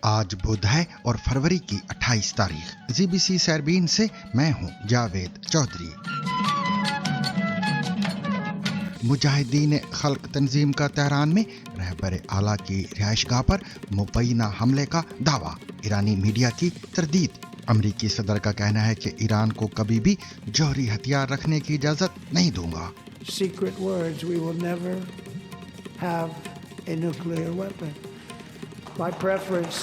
आज बुध है और फरवरी की 28 तारीख। ZBC सरबीन से मैं हूं जावेद चौधरी। मुजाहिदीन खल्क तंजीम का तेहरान में रहबर आला की रिहाइशगाह पर मुबैना हमले का दावा, ईरानी मीडिया की तरदीद। अमरीकी सदर का कहना है कि ईरान को कभी भी जौहरी हथियार रखने की इजाजत नहीं दूंगा। Secret words, we will never have a nuclear weapon. My preference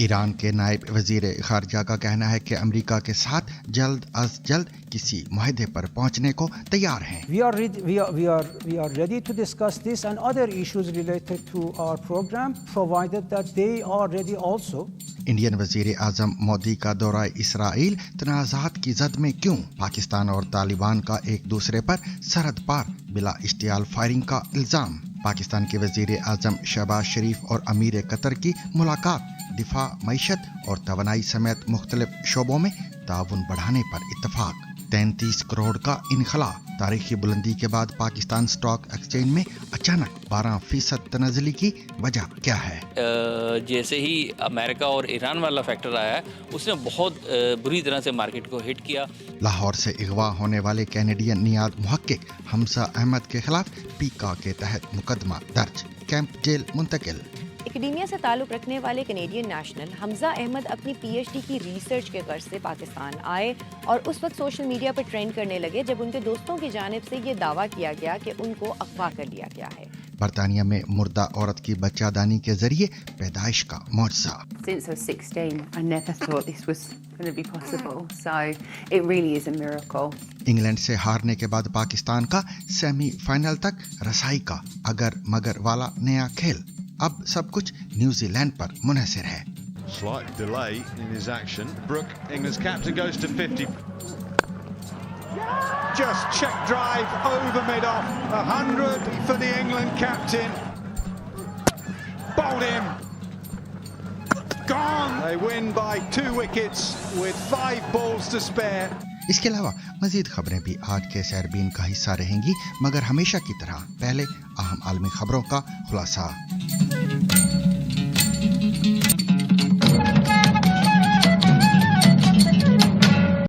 Iran के नायब वजीर खारजा का कहना है कि अमेरिका के साथ जल्द अज जल्द किसी मुआहदे पर पहुंचने को तैयार हैं। We are ready to discuss this and other issues related to our program, provided that they are ready also. Indian वजीर आजम मोदी का दौरा इसराइल तनाज़ात की जद में क्यों? पाकिस्तान और तालिबान का एक दूसरे पर सरहद पार बिला इश्तियाल फायरिंग का इल्जाम। पाकिस्तान के वजीर आजम शहबाज शरीफ और अमीर कतर की मुलाकात, दिफा, मईशत और तवानाई समेत मुख्तलिफ शोबों में ताउन बढ़ाने पर इत्तफाक। 33 करोड़ का इनखला, तारीखी बुलंदी के बाद पाकिस्तान स्टॉक एक्सचेंज में अचानक 12% तनज़ली की वजह क्या है? जैसे ही अमेरिका और ईरान वाला फैक्टर आया है, उसने बहुत बुरी तरह से मार्केट को हिट किया। लाहौर से अगवा होने वाले कैनेडियन नियाद मुहक्किक हमजा अहमद के खिलाफ पीका के तहत मुकदमा दर्ज, कैंप जेल मुंतकिल। एकेडेमिया से ताल्लुक़ रखने वाले कैनेडियन नेशनल हमजा अहमद अपनी PhD की रिसर्च के गर्ज से पाकिस्तान आए और उस वक्त सोशल मीडिया पर ट्रेंड करने लगे जब उनके दोस्तों की जानिब से ये दावा किया गया कि उनको अगवा कर लिया गया है। बरतानिया में मुर्दा औरत की बच्चादानी के जरिए पैदाइश का मौजज़ा। Since I was 16, I never thought this was going to be possible. So it really is a miracle. England से हारने के बाद पाकिस्तान का सेमीफाइनल तक रसाई का अगर मगर वाला नया खेल। अब सब कुछ न्यूजीलैंड पर मुनहसर है। Slight delay in his action. Brooke, England's captain, goes to 50. Just check drive over mid-off. 100 for the England captain. Bowled him. Gone. They win by 2 wickets with 5 balls to spare. इसके अलावा मजीद खबरें भी आज के सरबीन का हिस्सा रहेंगी, मगर हमेशा की तरह पहले अहम आलमी खबरों का खुलासा।